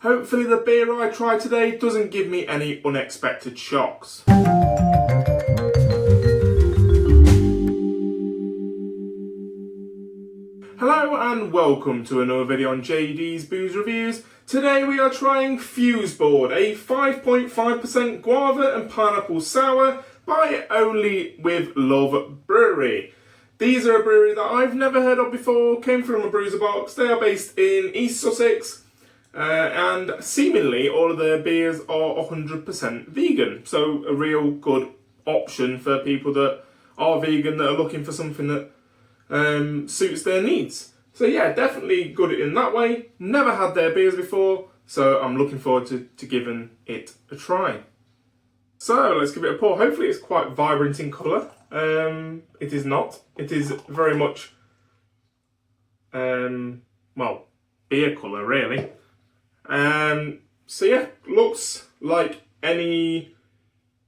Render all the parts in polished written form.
Hopefully the beer I try today doesn't give me any unexpected shocks. Hello and welcome to another video on JD's Booze Reviews. Today we are trying Fuseboard, a 5.5% guava and pineapple sour by Only With Love Brewery. These are a brewery that I've never heard of before, came from a bruiser box. They are based in East Sussex and seemingly all of their beers are 100% vegan. So a real good option for people that are vegan that are looking for something that suits their needs. So yeah, definitely good in that way. Never had their beers before, so I'm looking forward to giving it a try. So let's give it a pour. Hopefully it's quite vibrant in colour. It is not. It is very much, well, beer colour really. So yeah, looks like any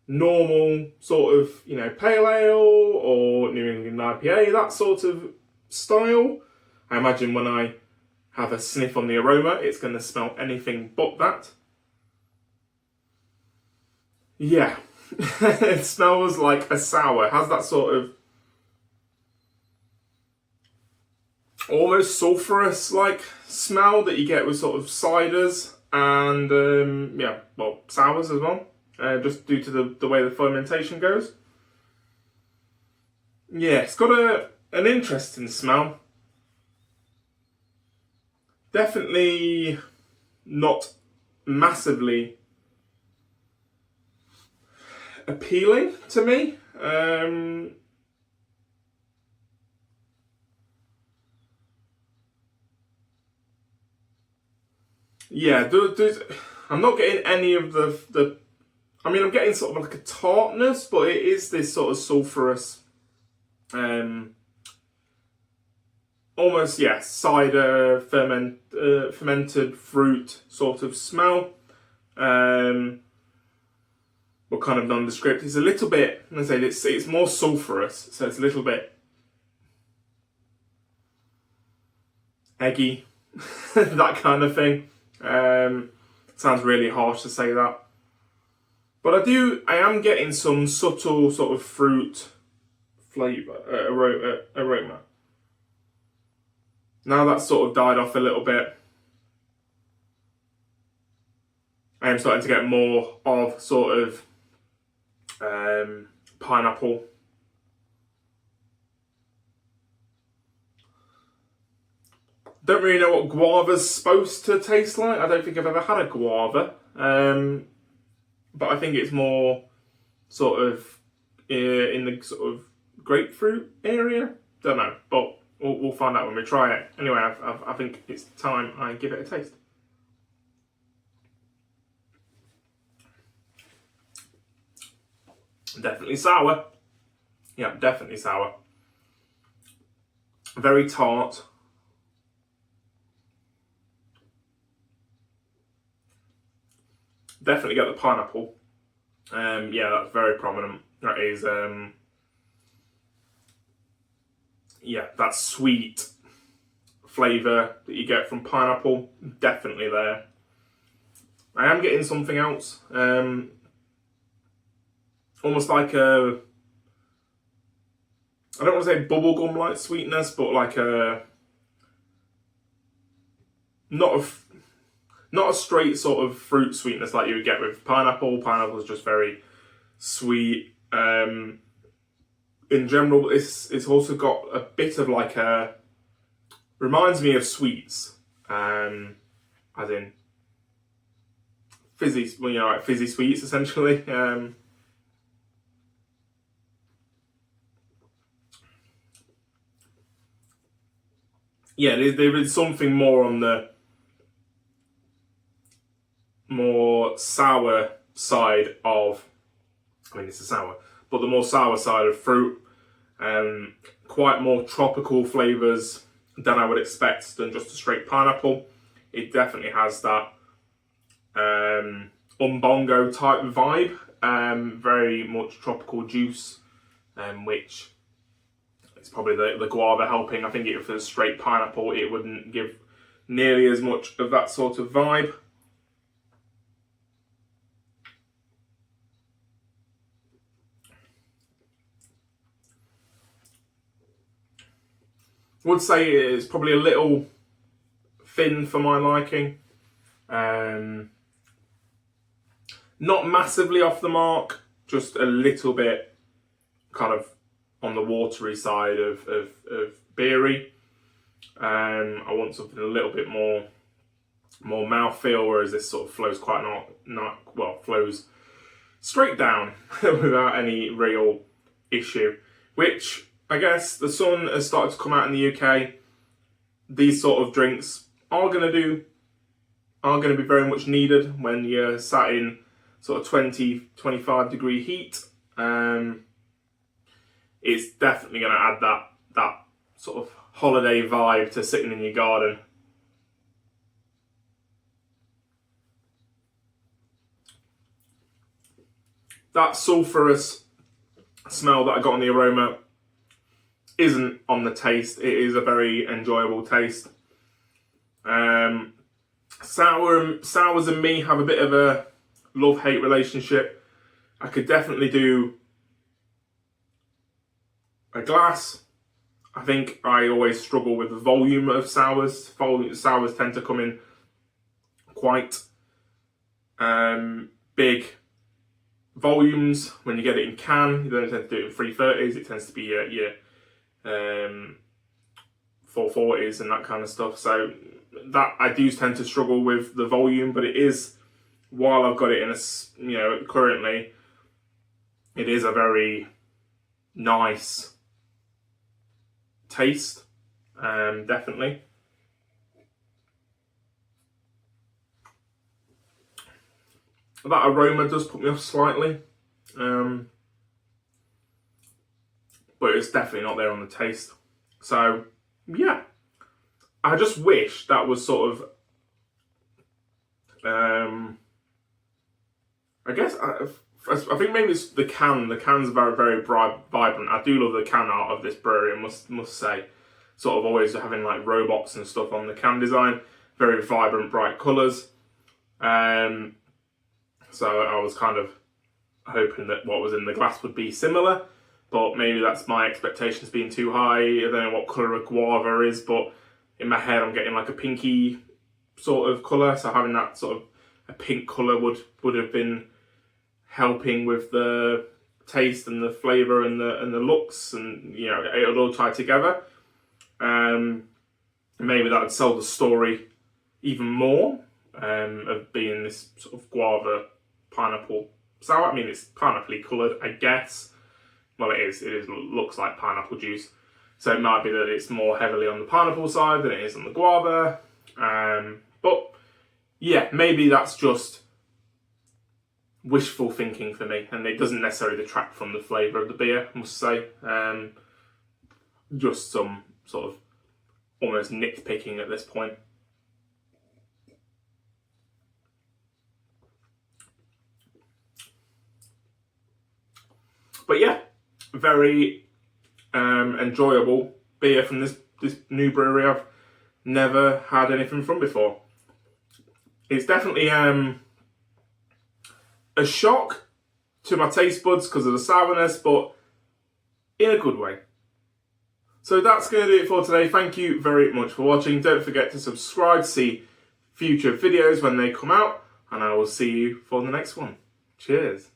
normal sort of, pale ale or New England IPA, that sort of style. I imagine when I have a sniff on the aroma, it's going to smell anything but that. Yeah, it smells like a sour. It has that sort of almost sulphurous-like smell that you get with sort of ciders and, sours as well. Just due to the way the fermentation goes. Yeah, it's got an interesting smell. Definitely not massively appealing to me. Yeah, I'm not getting any of the I'm getting sort of like a tartness, but it is this sort of sulphurous, almost, cider, fermented fruit sort of smell. But kind of nondescript. It's a little bit, let's say, it's more sulphurous, so it's a little bit eggy, that kind of thing. Sounds really harsh to say that. But I am getting some subtle sort of fruit flavour, aroma. Now that's sort of died off a little bit, I am starting to get more of sort of pineapple. Don't really know what guava's supposed to taste like. I don't think I've ever had a guava. But I think it's more sort of in the sort of grapefruit area. Don't know, but we'll find out when we try it. Anyway, I think it's time I give it a taste. Definitely sour. Yeah, definitely sour. Very tart. Definitely get the pineapple. Yeah, that's very prominent. That is, that sweet flavour that you get from pineapple, definitely there. I am getting something else. Almost like I don't want to say bubblegum-like sweetness, but like not a straight sort of fruit sweetness like you would get with pineapple. Pineapple is just very sweet. In general, it's also got a bit of like reminds me of sweets, as in fizzy, like fizzy sweets essentially. There is something more on the more sour side of, it's a sour, but the more sour side of fruit, quite more tropical flavours than I would expect than just a straight pineapple. It definitely has that umbongo type vibe, very much tropical juice, which is probably the guava helping. I think if it was straight pineapple, it wouldn't give nearly as much of that sort of vibe. would say it's probably a little thin for my liking. Not massively off the mark, just a little bit kind of on the watery side of beery. I want something a little bit more mouthfeel, whereas this sort of flows quite flows straight down without any real issue. Which I guess the sun has started to come out in the UK. These sort of drinks are going to be very much needed when you're sat in sort of 20-25 degree heat. It's definitely going to add that sort of holiday vibe to sitting in your garden. That sulphurous smell that I got on the aroma isn't on the taste. It is a very enjoyable taste. Sours and me have a bit of a love-hate relationship. I could definitely do a glass. I think I always struggle with the volume of sours. Sours tend to come in quite big volumes when you get it in can. You don't tend to do it in 330s. It tends to be your 440s and that kind of stuff. So that I do tend to struggle with the volume, but it is, while I've got it in currently, it is a very nice taste, definitely. That aroma does put me off slightly, but it's definitely not there on the taste. So yeah, I just wish that was sort of, I think maybe it's the can. The can's very, very vibrant. I do love the can art of this brewery, I must say. Sort of always having like robots and stuff on the can design. Very vibrant, bright colours. So I was kind of hoping that what was in the glass would be similar, but maybe that's my expectations being too high. I don't know what colour a guava is, but in my head I'm getting like a pinky sort of colour, so having that sort of a pink colour would have been helping with the taste and the flavour and the looks, and it would all tie together. Maybe that would sell the story even more, of being this sort of guava pineapple sour. I mean, it's pineapple coloured, I guess. Well, it is. It looks like pineapple juice. So it might be that it's more heavily on the pineapple side than it is on the guava. But yeah, maybe that's just wishful thinking for me, and it doesn't necessarily detract from the flavour of the beer, I must say. Just some sort of almost nitpicking at this point. But yeah, very enjoyable beer from this new brewery I've never had anything from before. It's definitely a shock to my taste buds because of the sourness, but in a good way. So that's going to do it for today. Thank you very much for watching. Don't forget to subscribe to see future videos when they come out, and I will see you for the next one. Cheers.